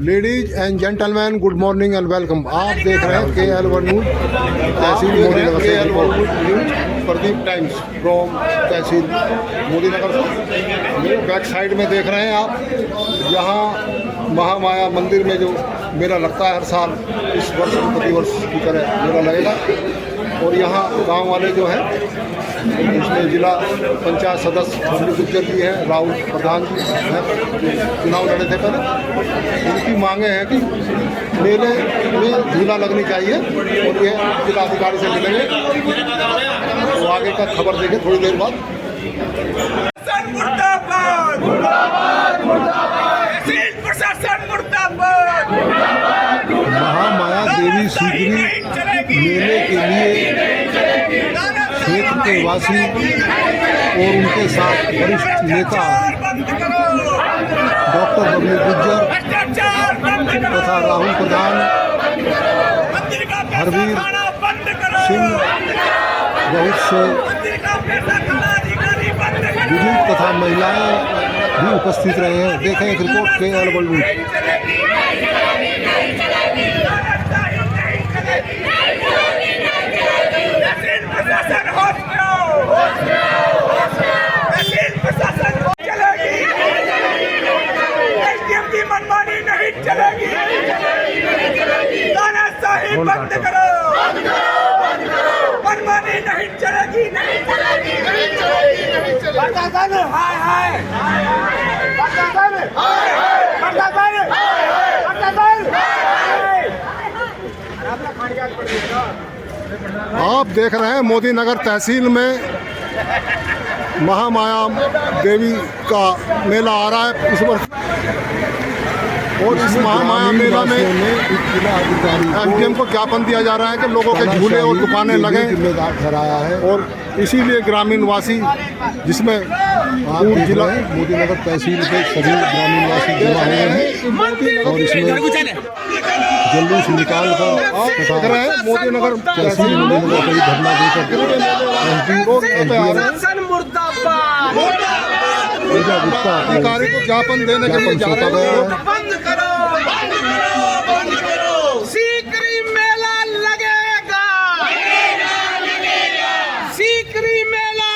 Ladies and gentleman, good morning and welcome. आप देख रहे हैं KL1 न्यूज, तहसील मोदी नगर से। News Pradeep Times from tehsil Modinagar से। मेरे बैक साइड में देख रहे हैं आप, यहाँ महामाया मंदिर में जो मेला लगता है हर साल, इस वर्ष प्रतिवर्ष की तरह मेला लगेगा। और यहाँ गांव वाले जो हैं, इसमें जिला पंचायत सदस्य बबलू गुज्जर जी हैं, राहुल प्रधान जी हैं, चुनाव लड़े थे पहले। उनकी मांगे हैं कि मेले में झूला लगनी चाहिए और ये जिलाधिकारी से मिलेंगे। तो आगे का खबर देखें थोड़ी देर बाद। महामाया देवी सीकरी मेले के लिए क्षेत्र के वासी और उनके साथ वरिष्ठ नेता डॉक्टर बबलू गुज्जर तथा राहुल प्रधान, हरवीर सिंह, रोहित से बुजुर्ग तथा महिलाएं भी उपस्थित रहे हैं। देखें एक रिपोर्ट KL1 न्यूज। बंद करो, मनमानी नहीं चलेगी, नहीं चलेगी, नहीं चलेगी, नहीं चलेगी। प्रशासन हाय हाय, प्रशासन हाय हाय, प्रशासन हाय हाय, प्रशासन हाय हाय। आप देख रहे हैं मोदी नगर तहसील में महामाया देवी का मेला आ रहा है इस वर्ष। और इस महामाया मेला में SDM को ज्ञापन दिया जा रहा है कि लोगों के झूले और दुकानें लगें, जिम्मेदार ठहराया है। और इसीलिए ग्रामीण वासी, जिसमें जिला मोदी नगर तहसील के सभी ग्रामीण वासी जुड़ा हुए हैं और इसमें जुलूस निकाल कर देख रहे हैं मोदी नगर तहसील मोदी नगर कई धरना देकर अधिकारी को ज्ञापन देने के लिए जा रहे हैं। बंद करो, बंद करो, सीकरी मेला लगेगा, सीकरी मेला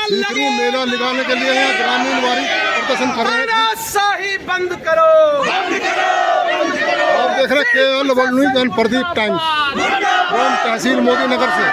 लगाने के लिए यहाँ ग्रामीण वारी प्रदर्शन कर रहे हैं। शाही बंद करो, बंद करो, बंद करो। आप देख रहे हैं KL1 news and Pradeep Times from tehsil Modinagar से।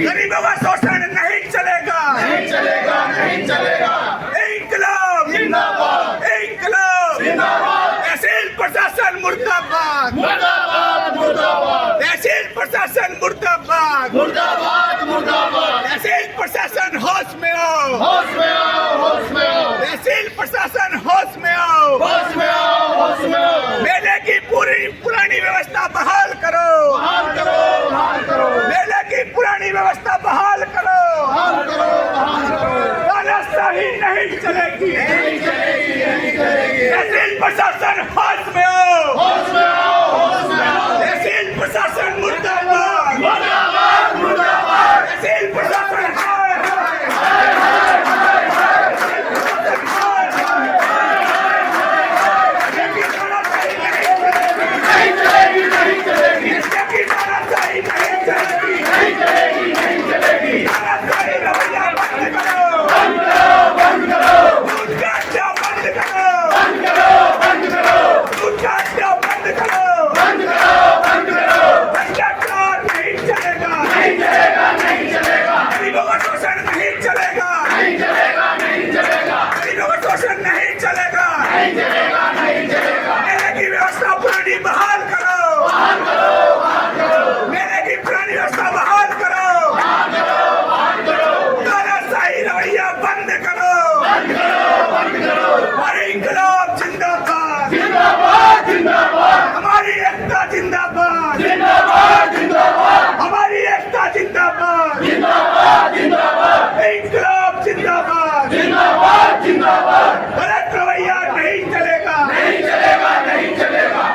गरीबों का शोषण नहीं चलेगा, नहीं चलेगा, नहीं चलेगा। इंकलाब जिंदाबाद, इंकलाब जिंदाबाद। तहसील प्रशासन मुर्दाबाद, मुर्दाबाद, मुर्दाबाद। तहसील प्रशासन मुर्दाबाद, मुर्दाबाद, मुर्दाबाद। तहसील प्रशासन होश में आओ, होश में आओ, होश में आओ। तहसील प्रशासन होश में आओ, होश में आओ, होश में आओ। मेले की पूरी पुरानी व्यवस्था बहाल करो, बहाल करो, बहाल करो। मेले की पुरानी व्यवस्था बहाल करो, बहाल करो, बहाल करो। तानाशाही नहीं चलेगी, नहीं चलेगी, नहीं चलेगी। तहसील प्रशासन होश में आओ, होश में आओ, होश में आओ। तहसील प्रशासन मुर्दाबाद, मुर्दाबाद, मुर्दाबाद। तहसील प्रशासन हाय हाय, हाय हाय, हाय हाय। तहसील प्रशासन हाय हाय, हाय हाय, हाय। इसकी तानाशाही नहीं चलेगी, नहीं चलेगी। इसकी तानाशाही नहीं चलेगी, नहीं चलेगी, नहीं चलेगी। तानाशाही रवैया बंद करो, बंद करो, बंद करो। दूध का अड्डा बंद करो, बंद करो, बंद करो। दूध का अड्डा बंद करो, बंद करो, बंद करो। भ्रष्टाचार नहीं चलेगा, नहीं चलेगा, नहीं चलेगा। गरीबों का शोषण नहीं चलेगा, नहीं चलेगा, नहीं चलेगा। गरीबों का शोषण नहीं चलेगा, नहीं चलेगा, नहीं चलेगा। मेले की व्यवस्था पुरानी बहाल करो, बहाल करो, बहाल करो। मेले की पुरानी व्यवस्था बहाल करो, बहाल करो, बहाल करो। तानाशाही रवैया बंद करो, बंद करो, बंद करो। और इंकलाब जिंदाबाद, जिंदाबाद, जिंदाबाद। हमारी एकता जिंदाबाद, जिंदाबाद, जिंदाबाद। हमारी एकता जिंदाबाद, जिंदाबाद, जिंदाबाद। इंकलाब जिंदाबाद, जिंदाबाद, जिंदाबाद। गलत रवैया नहीं चलेगा, नहीं चलेगा, नहीं चलेगा।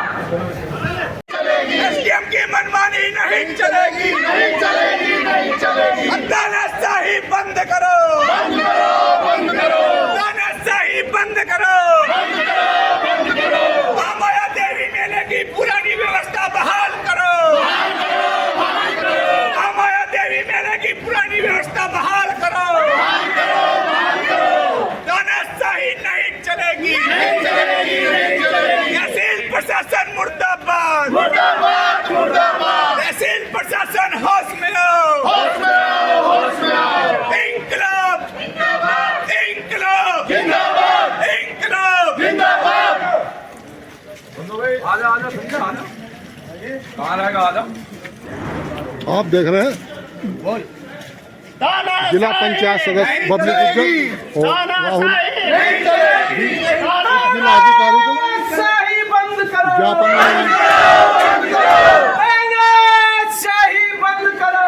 SDM की मनमानी नहीं चलेगी, नहीं चलेगी, नहीं चलेगी। तानाशाही बंद करो, बंद करो, बंद करो। तानाशाही बंद करो, बंद करो, बंद करो। महामाया आजा आजा समझा आजा कहाँ रहेगा आजा आप देख रहे हैं जिला पंचायत सदस्य बबली गुज्जर और राहुल जिलाधिकारी को शाही बंद करो ज्ञापन शाही बंद करो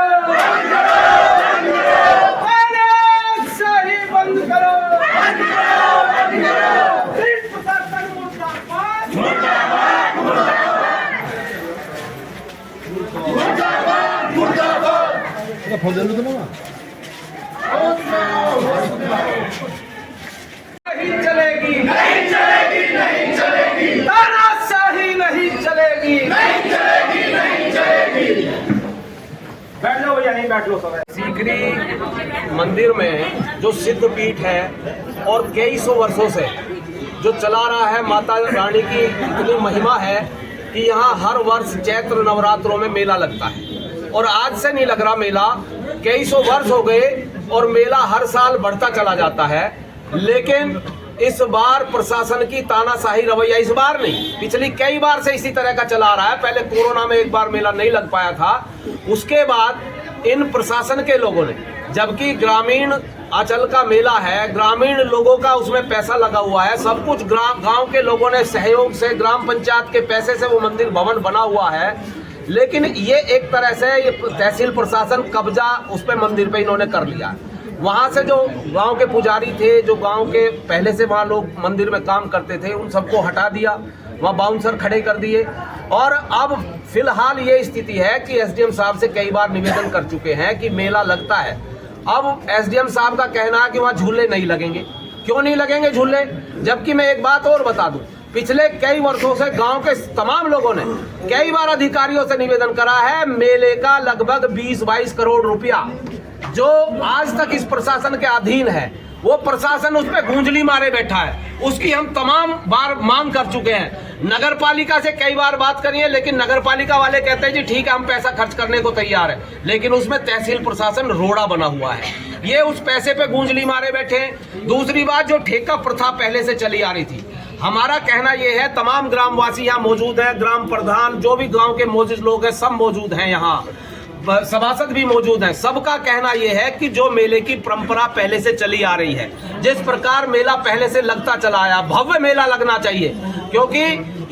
शाही बंद करो फोन दे दो मामा नहीं चलेगी नहीं चलेगी नहीं चलेगी तानाशाही नहीं चलेगी नहीं चलेगी नहीं चलेगी बैठ लो भैया नहीं बैठ लो सब सीकरी मंदिर में जो सिद्ध पीठ है और कई सौ वर्षों से जो चला रहा है, माता रानी की इतनी महिमा है कि यहाँ हर वर्ष चैत्र नवरात्रों में मेला लगता है। और आज से नहीं लग रहा मेला, कई सौ वर्ष हो गए और मेला हर साल बढ़ता चला जाता है। लेकिन इस बार प्रशासन की तानाशाही रवैया, इस बार नहीं, पिछली कई बार से इसी तरह का चला आ रहा है। पहले कोरोना में एक बार मेला नहीं लग पाया था, उसके बाद इन प्रशासन के लोगों ने, जबकि ग्रामीण अंचल का मेला है, ग्रामीण लोगों का उसमें पैसा लगा हुआ है, सब कुछ गांव के लोगों ने सहयोग से, ग्राम पंचायत के पैसे से वो मंदिर भवन बना हुआ है। लेकिन ये एक तरह से ये तहसील प्रशासन कब्जा उस पे मंदिर पे इन्होंने कर लिया। वहाँ से जो गांव के पुजारी थे, जो गांव के पहले से वहाँ लोग मंदिर में काम करते थे, उन सबको हटा दिया, वहाँ बाउंसर खड़े कर दिए। और अब फिलहाल ये स्थिति है कि एसडीएम साहब से कई बार निवेदन कर चुके हैं कि मेला लगता है। अब एसडीएम साहब का कहना है कि वहाँ झूले नहीं लगेंगे। क्यों नहीं लगेंगे झूले? जबकि मैं एक बात और बता दूं, पिछले कई वर्षों से गांव के तमाम लोगों ने कई बार अधिकारियों से निवेदन करा है, मेले का लगभग 20-22 करोड़ रुपया जो आज तक इस प्रशासन के अधीन है, वो प्रशासन उस पर गूंजली मारे बैठा है। उसकी हम तमाम बार मांग कर चुके हैं। नगर पालिका से कई बार बात करी है, लेकिन नगर पालिका वाले कहते हैं जी ठीक है हम पैसा खर्च करने को तैयार है, लेकिन उसमें तहसील प्रशासन रोड़ा बना हुआ है, ये उस पैसे पे गूंजली मारे बैठे हैं। दूसरी बात, जो ठेका प्रथा पहले से चली आ रही थी, हमारा कहना यह है, तमाम ग्रामवासी यहाँ मौजूद है, ग्राम प्रधान, जो भी गांव के मौजूद लोग हैं सब मौजूद हैं, यहाँ सभासद भी मौजूद हैं, सबका कहना यह है कि जो मेले की परंपरा पहले से चली आ रही है, जिस प्रकार मेला पहले से लगता चला आया, भव्य मेला लगना चाहिए। क्योंकि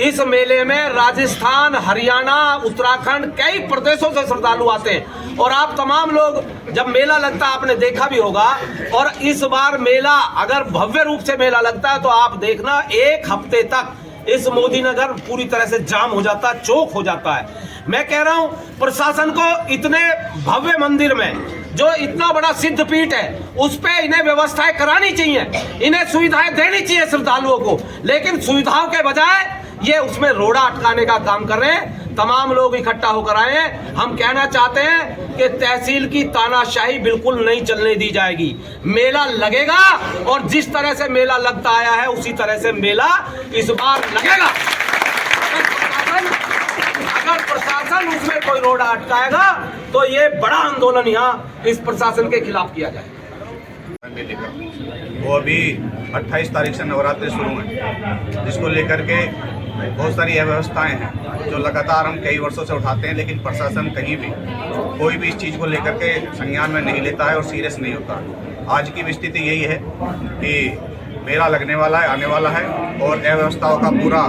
इस मेले में राजस्थान, हरियाणा, उत्तराखंड, कई प्रदेशों से श्रद्धालु आते हैं। और आप तमाम लोग जब मेला लगता है आपने देखा भी होगा। और इस बार मेला अगर भव्य रूप से मेला लगता है तो आप देखना एक हफ्ते तक इस मोदी नगर पूरी तरह से जाम हो जाता है, चौक हो जाता है। मैं कह रहा हूं प्रशासन को इतने भव्य मंदिर में जो इतना बड़ा सिद्ध पीठ है, उस पे इन्हें व्यवस्थाएं करानी चाहिए, इन्हें सुविधाएं देनी चाहिए श्रद्धालुओं को। लेकिन सुविधाओं के बजाय ये उसमें रोड़ा अटकाने का काम कर रहे हैं। तमाम लोग इकट्ठा होकर आए हैं। हम कहना चाहते हैं कि तहसील की तानाशाही बिल्कुल नहीं चलने दी जाएगी। मेला लगेगा और जिस तरह से मेला लगता आया है उसी तरह से मेला इस बार लगेगा। अगर प्रशासन उसमें कोई रोड़ा अटकाएगा तो ये बड़ा आंदोलन यहाँ इस प्रशासन के खिलाफ किया जाएगा। मेले का वो अभी 28 तारीख से नवरात्रि शुरू है, जिसको लेकर के बहुत सारी अव्यवस्थाएं हैं जो लगातार हम कई वर्षों से उठाते हैं, लेकिन प्रशासन कहीं भी कोई भी इस चीज़ को लेकर के संज्ञान में नहीं लेता है और सीरियस नहीं होता। आज की स्थिति यही है कि मेला लगने वाला है, आने वाला है और अव्यवस्थाओं का पूरा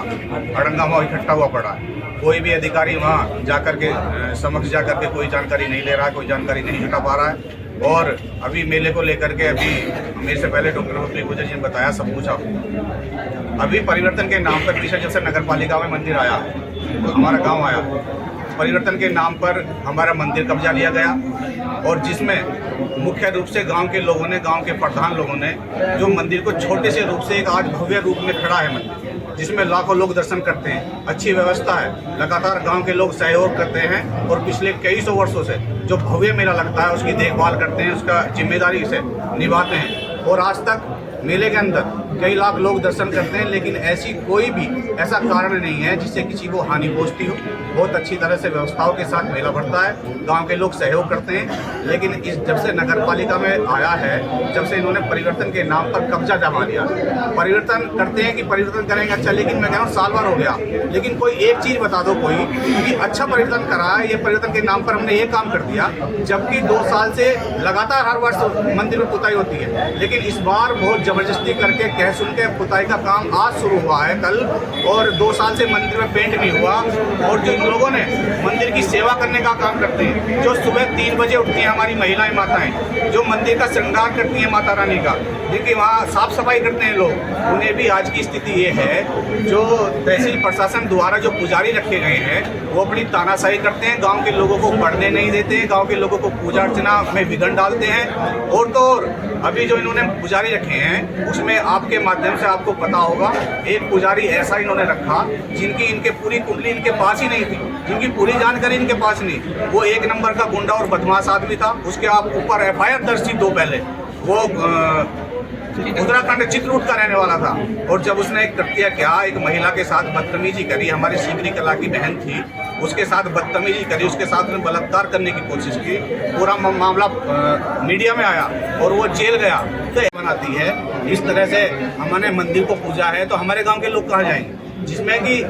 अड़ंगा वहाँ इकट्ठा हुआ पड़ा है। कोई भी अधिकारी वहाँ जाकर के समक्ष जाकर के कोई जानकारी नहीं ले रहा है, कोई जानकारी नहीं जुटा पा रहा है। और अभी मेले को लेकर के अभी मेरे से पहले डॉक्टर बबली गुज्जर जी ने बताया, सब पूछा। अभी परिवर्तन के नाम पर पीछे जब से नगर पालिका में मंदिर आया, तो हमारा गांव आया, परिवर्तन के नाम पर हमारा मंदिर कब्जा लिया गया और जिसमें मुख्य रूप से गांव के लोगों ने, गांव के प्रधान लोगों ने जो मंदिर को छोटे से रूप से एक आज भव्य रूप में खड़ा है मंदिर, जिसमें लाखों लोग दर्शन करते हैं। अच्छी व्यवस्था है, लगातार गांव के लोग सहयोग करते हैं और पिछले कई सौ वर्षों से जो भव्य मेला लगता है उसकी देखभाल करते हैं, उसका जिम्मेदारी से निभाते हैं। और आज तक मेले के अंदर कई लाख लोग दर्शन करते हैं, लेकिन ऐसी कोई भी ऐसा कारण नहीं है जिससे किसी को हानि पहुंचती हो। बहुत अच्छी तरह से व्यवस्थाओं के साथ मेला बढ़ता है, गांव के लोग सहयोग करते हैं। लेकिन इस जब से नगर पालिका में आया है, जब से इन्होंने परिवर्तन के नाम पर कब्जा जमा लिया, परिवर्तन करते हैं कि परिवर्तन करेंगे अच्छा, लेकिन मैं कह रहा हूँ साल भर हो गया, लेकिन कोई एक चीज़ बता दो कोई कि अच्छा परिवर्तन करा है, ये परिवर्तन के नाम पर हमने ये काम कर दिया, जबकि 2 साल से लगातार हर वर्ष मंदिर में पुताई होती है। लेकिन इस बार बहुत जबरदस्ती करके कह सुन के पुताई का काम आज शुरू हुआ है कल, और 2 साल से मंदिर में पेंट नहीं हुआ। और जो लोगों ने मंदिर की सेवा करने का काम करते हैं, जो सुबह 3 बजे उठती हैं हमारी महिलाएं माताएं, जो मंदिर का श्रृंगार करती हैं माता रानी का, जिनकी वहाँ साफ सफाई करते हैं लोग, उन्हें भी आज की स्थिति ये है, जो तहसील प्रशासन द्वारा जो पुजारी रखे गए हैं वो अपनी तानाशाही करते हैं, गांव के लोगों को पढ़ने नहीं देते हैं, गांव के लोगों को पूजा अर्चना में विघ्न डालते हैं। और तो और अभी जो इन्होंने पुजारी रखे हैं उसमें आपके माध्यम से आपको पता होगा, एक पुजारी ऐसा इन्होंने रखा जिनकी इनके पूरी कुंडली इनके पास ही नहीं थी, जिनकी पूरी जानकारी इनके पास नहीं, वो 1 नंबर का गुंडा और बदमाश आदमी था। उसके आप ऊपर FIR दर्ज थी 2 पहले, वो उत्तराखंड चित्रकूट का रहने वाला था। और जब उसने एक कृत्य किया, एक महिला के साथ बदतमीजी करी, हमारी सीकरी कला की बहन थी, उसके साथ बदतमीजी करी, उसके साथ उसने बलात्कार करने की कोशिश की, पूरा मामला मीडिया में आया और वो जेल गया। तो बनाती है इस तरह से हमने मंदिर को पूजा है, तो हमारे गांव के लोग कहाँ जाएंगे, जिसमें कि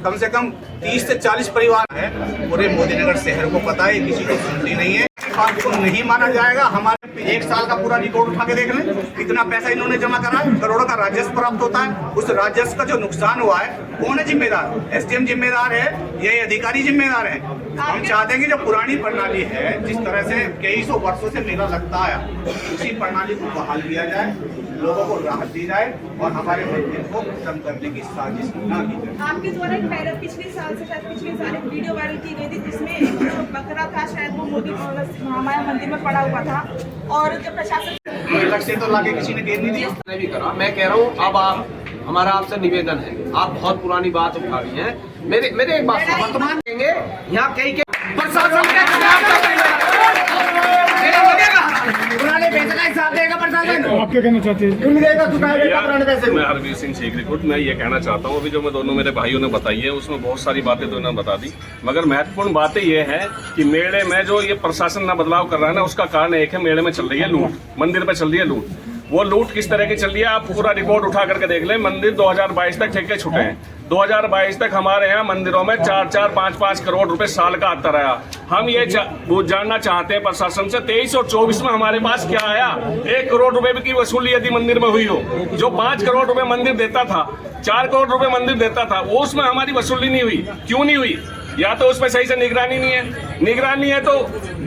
कम से कम 30 से 40 परिवार है। पूरे मोदीनगर शहर को पता है, किसी को सुनती नहीं है, बात को नहीं माना जाएगा। हमारे 1 साल का पूरा रिकॉर्ड उठा के देख लें, कितना पैसा इन्होंने जमा करा है, करोड़ों का राजस्व प्राप्त होता है। उस राजस्व का जो नुकसान हुआ है, कौन है जिम्मेदार? SDM जिम्मेदार है, ये अधिकारी जिम्मेदार है। हम चाहते हैं कि जो पुरानी प्रणाली है, जिस तरह से कई सौ वर्षों से मेला लगता आया, उसी प्रणाली को बहाल किया जाए, लोगों को राहत दी जाए और हमारे मंदिर को खत्म करने की साजिश न की जाए। आपके द्वारा पिछले साल एक वीडियो वायरल की गई थी, जिसमें एक जो बकरा था, शायद वो मोदी हमारे मंदिर में पड़ा हुआ था, और जो प्रशासन अलग से तो लाके किसी ने घेर नहीं दिया। नहीं भी करा। मैं कह रहा हूँ, अब आप, हमारा आपसे निवेदन है, आप बहुत पुरानी बात उठा रही हैं। मेरे एक बात वर्तमान देंगे, यहाँ कई के प्रशासन के पुराने पैसे का हिसाब देगा प्रशासन। आप क्या कहना चाहते हैं? क्यों देगा पुराने पैसे? मैं हरवीर सिंह शेखरीकोट, मैं ये कहना चाहता हूँ, अभी जो मैं दोनों मेरे भाइयों ने बताई है उसमें बहुत सारी बातें तो इन्होंने बता दी, मगर महत्वपूर्ण बातें ये है कि मेले में जो ये प्रशासन ना बदलाव कर रहा है ना, उसका कारण एक है, मेले में चल रही है लूट, मंदिर पे चल रही है लूट। वो लूट किस तरह की चल रही है, आप पूरा रिकॉर्ड उठा करके देख लें। मंदिर 2022 तक ठेके छूटे हैं, 2022 तक हमारे यहाँ मंदिरों में 4-4, 5-5 करोड़ रुपए साल का आता रहा। हम ये जानना चाहते हैं प्रशासन से, 23 और 24 में हमारे पास क्या आया? 1 करोड़ रुपए की वसूली यदि मंदिर में हुई हो, जो 5 करोड़ रुपए मंदिर देता था, 4 करोड़ रुपए मंदिर देता था, वो उसमें हमारी वसूली नहीं हुई। क्यों नहीं हुई? या तो उसमें सही से निगरानी नहीं है, निगरानी है तो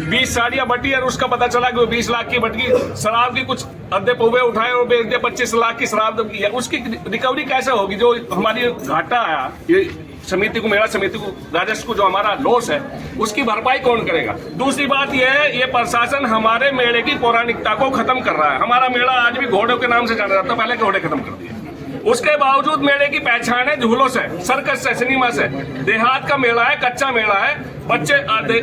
20 साड़ियां बटी और उसका पता चला कि वो 20 लाख की बटकी शराब की, कुछ अद्धे पौवे उठाए और बेच दिया 25 लाख की शराब की, उसकी रिकवरी कैसे होगी? जो हमारी घाटा आया ये समिति को, मेला समिति को, राजस्व को जो हमारा लॉस है, उसकी भरपाई कौन करेगा? दूसरी बात यह है, ये प्रशासन हमारे मेले की पौराणिकता को खत्म कर रहा है। हमारा मेला आज भी घोड़ों के नाम से जाना जाता, पहले घोड़े खत्म कर दिए। उसके बावजूद मेले की पहचान है झूलों से, सर्कस से, सिनेमा से। देहात का मेला है, कच्चा मेला है, बच्चे आते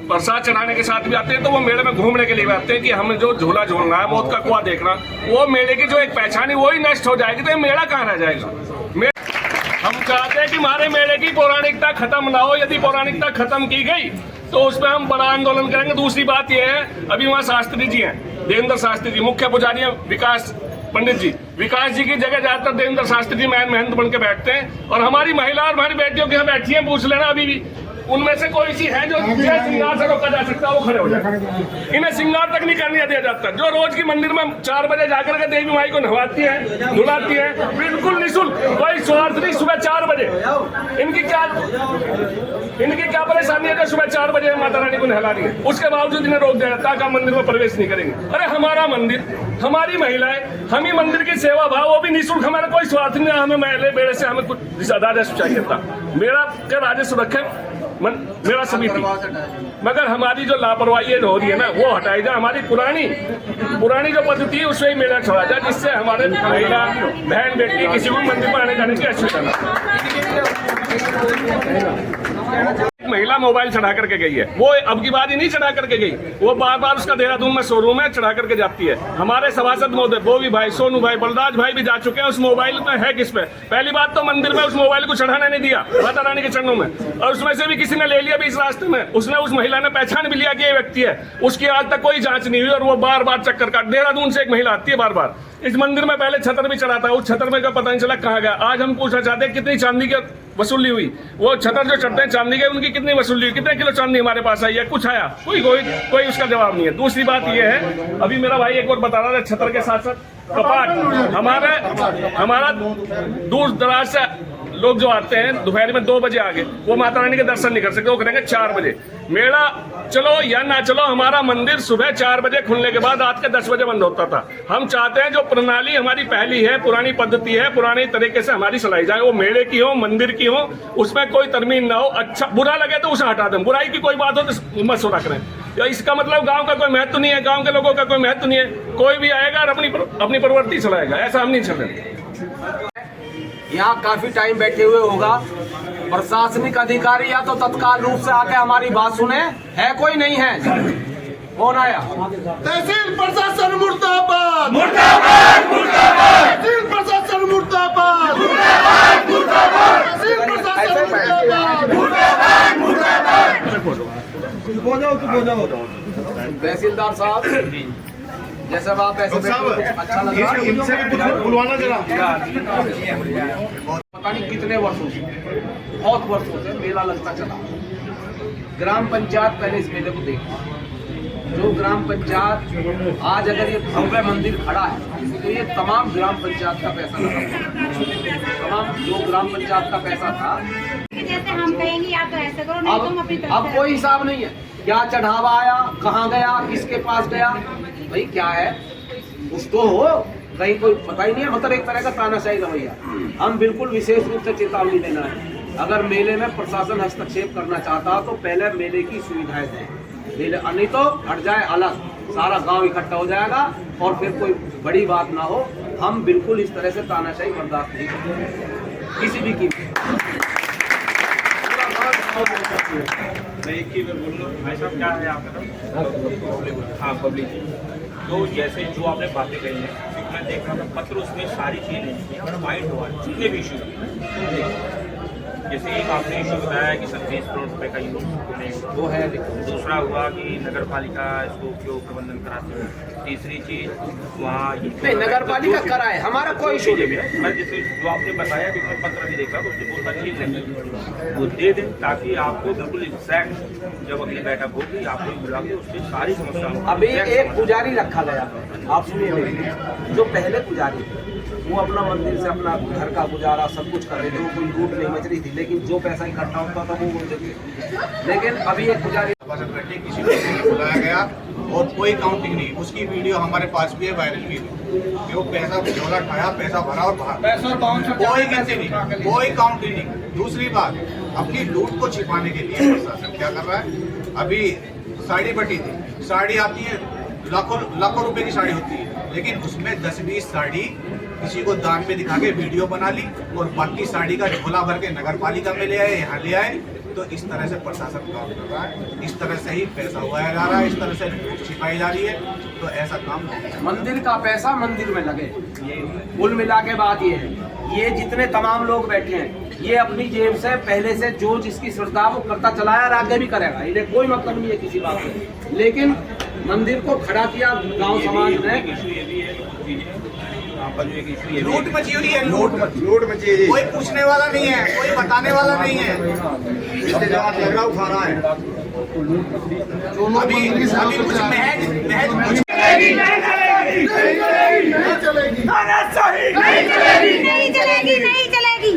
प्रसाद चढ़ाने के साथ भी आते हैं, तो वो मेले में घूमने के लिए भी आते हैं कि हमें जो झूला झूलना है, मौत का कुआं देखना, वो मेले की जो एक पहचान है वही नष्ट हो जाएगी, तो ये मेला कहाँ रह जाएगा? हम चाहते हैं कि हमारे मेले की पौराणिकता खत्म ना हो। यदि पौराणिकता खत्म की गई तो उस पर हम बड़ा आंदोलन करेंगे। दूसरी बात यह है, अभी वहाँ शास्त्री जी हैं, देवेंद्र शास्त्री जी, मुख्य पुजारी हैं विकास पंडित जी, विकास जी की जगह ज्यादातर देवेंद्र शास्त्री जी महंत बन के बैठते हैं, और हमारी महिला और हमारी बेटियों की यहाँ बैठी है, पूछ लेना अभी भी उनमें से कोई सी है जो श्रृंगार से रोका जा सकता है, वो खड़े हो जाए। इन्हें श्रृंगार तक नहीं करने दिया जाता। जो रोज की मंदिर में 4 बजे जाकर के देवी माई को नहवाती है, धुलाती है, बिल्कुल निःशुल्क, कोई स्वार्थ नहीं। सुबह 4 बजे इनकी क्या परेशानी है जो सुबह 4 बजे माता रानी को नहला रही है, उसके बावजूद इन्हें रोक दिया जाता है, मंदिर में प्रवेश नहीं करेंगे। अरे हमारा मंदिर, हमारी महिलाएं, हम ही मंदिर की सेवा भाव, वो भी निःशुल्क, हमारा कोई स्वार्थ नहीं है। हमें मेले बेड़े से हमें कुछ राजस्व चाहिए था, मेरा क्या राजस्व रखे मेरा समिति, मगर हमारी जो लापरवाही हो रही है ना, वो हटाई जाए। हमारी पुरानी जो पद्धति है उससे ही मेला छोड़ा जाए, जिससे हमारे महिला बहन बेटी किसी भी मंदिर पर आने जाने की असुविधा न। महिला मोबाइल चढ़ा करके गई है। वो अब की बार ही नहीं चढ़ा करके गई, वो बार बार उसका देहरादून में शोरूम है, चढ़ा करके जाती है। हमारे सभासद महोदय बोवी भाई, सोनू भाई, बलराज भाई भी जा चुके हैं। उस मोबाइल में है किस पे? पहली बात तो मंदिर में उस मोबाइल को चढ़ाने नहीं दिया माता रानी के चरणों में, और उसमें से भी किसी ने ले लिया भी इस रास्ते में। उसने, उस महिला ने पहचान भी लिया कि ये व्यक्ति है, उसकी आज तक कोई जांच नहीं हुई, और वो बार बार चक्कर काट, देहरादून से एक महिला आती है बार बार। इस मंदिर में पहले छतर भी चढ़ाता है, उस छतर में का पता नहीं चला कहाँ गया। आज हम पूछना चाहते हैं कितनी चांदी की वसूली हुई, वो छतर जो चढ़ते हैं चांदी के, उनकी कितनी वसूली हुई, कितने किलो चांदी हमारे पास आई है, कुछ आया? कोई उसका जवाब नहीं है। दूसरी बात ये है, अभी मेरा भाई एक और बता रहा था, छतर के साथ साथ कपाट, हमारा दूर दराज से लोग जो आते हैं दोपहर में 2 बजे आगे, वो माता रानी के दर्शन नहीं कर सकते, वो करेंगे 4 बजे। मेला चलो या ना चलो, हमारा मंदिर सुबह 4 बजे खुलने के बाद रात के 10 बजे बंद होता था। हम चाहते हैं जो प्रणाली हमारी पहली है, पुरानी पद्धति है, पुरानी तरीके से हमारी चलाई जाए, वो मेले की हो, मंदिर की हो, उसमें कोई तरमीम ना हो। अच्छा बुरा लगे तो उसे हटा दें, बुराई की कोई बात हो तो मत सुना करें। या इसका मतलब गांव का कोई महत्व नहीं है, गांव के लोगों का कोई महत्व नहीं है, कोई भी आएगा और अपनी प्रवृत्ति चलाएगा, ऐसा हम नहीं चलेंगे। यहाँ काफी टाइम बैठे हुए होगा, प्रशासनिक अधिकारी या तो तत्काल रूप से आके हमारी बात सुने, है कोई नहीं है? कौन आया? तहसील प्रशासन मुर्दाबाद, मुर्दाबाद, मुर्दाबाद। तहसील प्रशासन मुर्दाबाद, मुर्दाबाद, मुर्दाबाद। तहसील प्रशासन मुर्दाबाद, मुर्दाबाद, मुर्दाबाद। तहसीलदार साहब, जैसे आप ऐसे अच्छा लग रहा है, बुलवाना जरा। पता नहीं कितने वर्षों से, बहुत वर्षों से मेला लगता चला। ग्राम पंचायत पहले इस मेले को देखा, जो ग्राम पंचायत आज अगर ये भव्य मंदिर खड़ा है तो ये तमाम ग्राम पंचायत का पैसा लगा, तमाम जो ग्राम पंचायत का पैसा था। जैसे हम कहेंगे या तो ऐसे करो, नहीं तुम अपनी तरफ अब से कोई हिसाब नहीं है, क्या चढ़ावा आया, कहाँ गया, किसके पास गया, भाई क्या है कुछ तो हो, कहीं कोई पता ही नहीं है। मतलब एक तरह का तानाशाही रवैया। हम बिल्कुल विशेष रूप से चेतावनी देना है, अगर मेले में प्रशासन हस्तक्षेप करना चाहता तो पहले मेले की सुविधाएं दें, मेले नहीं तो हट जाए अलग, सारा गांव इकट्ठा हो जाएगा और फिर कोई बड़ी बात ना हो। हम बिल्कुल इस तरह से तानाशाही बर्दाश्त नहीं करेंगे किसी भी कीमत। मैं एक चीज़ बोल रहा हूँ भाई साहब, क्या है आपका? हाँ, पब्लिक। तो जैसे जो आपने बातें कही हैं, क्योंकि मैं देख रहा था पत्र, उसमें सारी चीज़ें वाइट हुआ है, जितने भी इशू, जैसे एक आपने इशू बताया कि 27 करोड़ रुपए का यूज वो है, दूसरा हुआ कि नगर पालिका इसको क्यों प्रबंधन कराती है, तीसरी चीज वहाँ नहीं नगर पालिका कराए, हमारा कोई इशू नहीं है। मैं जैसे जो आपने बताया कि मैं पत्र भी देखा तो उससे बोलता ठीक है वो दे दें, ताकि आपको बिल्कुल एग्जैक्ट जब अगली बैठक होगी आपको बुला के उसकी सारी समस्याओं। अभी एक पुजारी रखा गया, आप सुनिए, जो पहले पुजारी थे वो अपना मंदिर से अपना घर का गुजारा सब कुछ कर रहे थे, वो कोई लूट नहीं मच रही थी, लेकिन जो पैसा इकट्ठा होता था वो देते। लेकिन अभी एक पुजारी किसी को नहीं बुलाया गया और कोई काउंटिंग नहीं, उसकी वीडियो हमारे पास भी है, वायरल भी है कि वो पैसा झोला खाया, पैसा भरा और बाहर, कोई गिनती नहीं, कोई काउंटिंग नहीं। दूसरी बात, अपनी लूट को छिपाने के लिए प्रशासन क्या कर रहा है, अभी साड़ी बटी थी, साड़ी आती है लाखों रुपए की साड़ी होती है, लेकिन उसमें 10-20 साड़ी किसी को दान पे दिखा के वीडियो बना ली और बाकी साड़ी का झोला भर के नगर पालिका में ले आए, यहाँ ले आए। तो इस तरह से प्रशासन काम कर रहा है, इस तरह से ही पैसा उगाया जा रहा है, इस तरह से लूट छिपाई जा रही है, तो ऐसा काम नहीं। मंदिर का पैसा मंदिर में लगे, कुल मिला के बात ये है, ये जितने तमाम लोग बैठे हैं ये अपनी जेब से पहले से जो जिसकी श्रद्धा वो करता चलाया और आगे भी करेगा, इन्हें कोई मतलब नहीं है किसी बात में। लेकिन मंदिर को खड़ा किया गांव समाज ने, लूट मची हुई है, लूट मची है, कोई पूछने वाला नहीं है, कोई बताने वाला नहीं है, उठा रहा है। अभी कुछ महज नहीं चलेगी, नहीं चलेगी।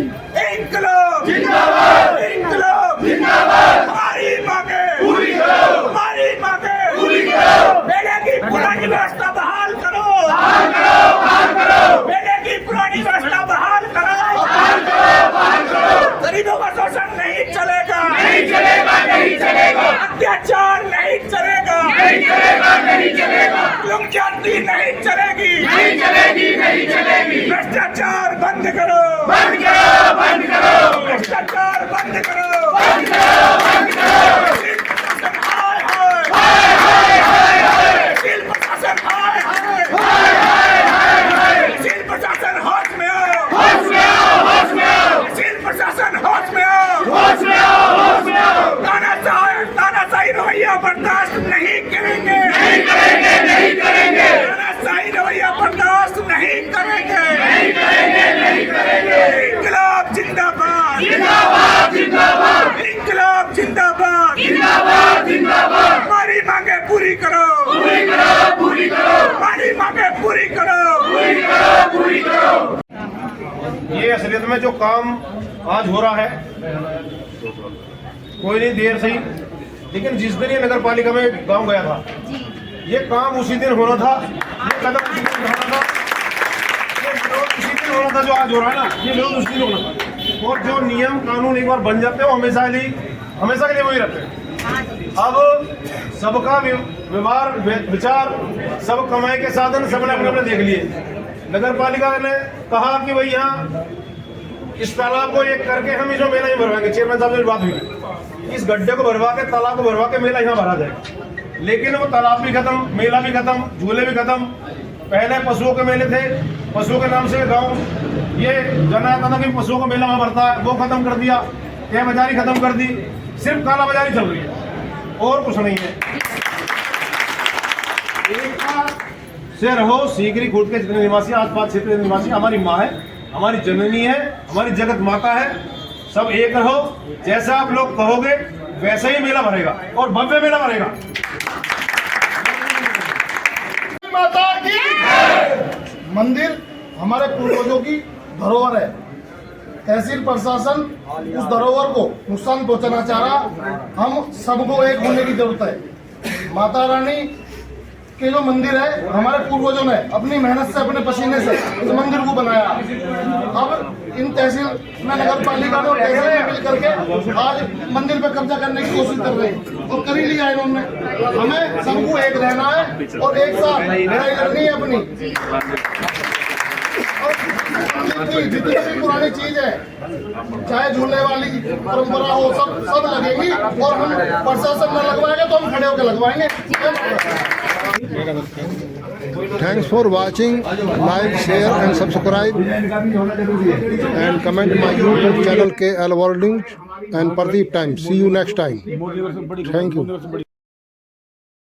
इंकलाब जिंदाबाद, इंकलाब जिंदाबाद। हमारी मांगे पूरी करो, हमारी मांगे पूरी करो। मेले की पुरानी व्यवस्था बहाल करो, बहाल करो, बहाल करो। मेले की पुरानी व्यवस्था बहाल करो, बहाल करो, बहाल करो। गरीबों का शोषण नहीं चलेगा, नहीं चलेगा, नहीं चलेगा। अत्याचार नहीं चलेगा, नहीं चलेगा, नहीं चलेगा। ज्यादती नहीं चलेगी, नहीं चलेगी, नहीं चलेगी। भ्रष्टाचार बंद करो, बंद करो, बंद करो। भ्रष्टाचार बंद करो, बंद करो, बंद करो। जिंदाबाद जिंदाबाद हमारी मांगे पूरी करो हमारी मांगे पूरी करो ये असलियत में जो काम आज हो रहा है कोई नहीं देर सही, लेकिन जिस दिन ये नगर पालिका में गांव गया था ये काम उसी दिन होना था, ये कदम उसी दिन उठाना था, ये विरोध उसी दिन होना था जो आज हो रहा है ना, ये विरोध उसी दिन होना था। और जो नियम कानून एक बार बन जाते हैं वो हमेशा के लिए वही रहते हैं। अब सबका व्यवहार विचार सब कमाई के साधन सबने अपने अपने देख लिए। नगर पालिका ने कहा कि भाई यहाँ इस तालाब को एक करके हम इसमें मेला ही भरवाएंगे। चेयरमैन साहब से बात हुई, इस गड्ढे को भरवा के तालाब को भरवा के मेला यहाँ भरा जाएगा। लेकिन वो तालाब भी खत्म, मेला भी खत्म, झूले भी खत्म। पहले पशुओं के मेले थे, पशुओं के नाम से गांव ये जाना था कि पशुओं का मेला वहां भरता है, वो खत्म कर दिया। क्या बाजारी खत्म कर दी, सिर्फ काला बाजारी चल रही है और कुछ नहीं है। एकता से रहो। सीकरी खुद के जितने निवासी, आसपास क्षेत्र के निवासी हमारी माँ है, हमारी जननी है, हमारी जगत माता है। सब एक रहो, जैसा आप लोग कहोगे वैसा ही मेला भरेगा और भव्य मेला भरेगा। माता की मंदिर हमारे पूर्वजों की धरोहर है। तहसील प्रशासन उस धरोहर को नुकसान पहुंचाना चाह रहा, हम सबको एक होने की जरूरत है। माता रानी के जो मंदिर है हमारे पूर्वजों ने अपनी मेहनत से, अपने पसीने से इस मंदिर को बनाया। अब इन तहसील में नगर पालिका ने और तहसील में मिल करके आज मंदिर पे कब्जा करने की कोशिश कर रहे हैं और कर ही लिया इन्होंने। हमें सबको एक रहना है और एक साथ लड़ाई लड़नी है अपनी। जितनी भी पुरानी चीज है, चाहे झूलने वाली परंपरा हो, सब लगेगी और हम प्रशासन न लगवाएंगे तो हम खड़े होकर लगवाएंगे। Thanks for watching. Like, share and subscribe and comment my YouTube channel KL World News and Pradeep Times. See you next time. Thank you.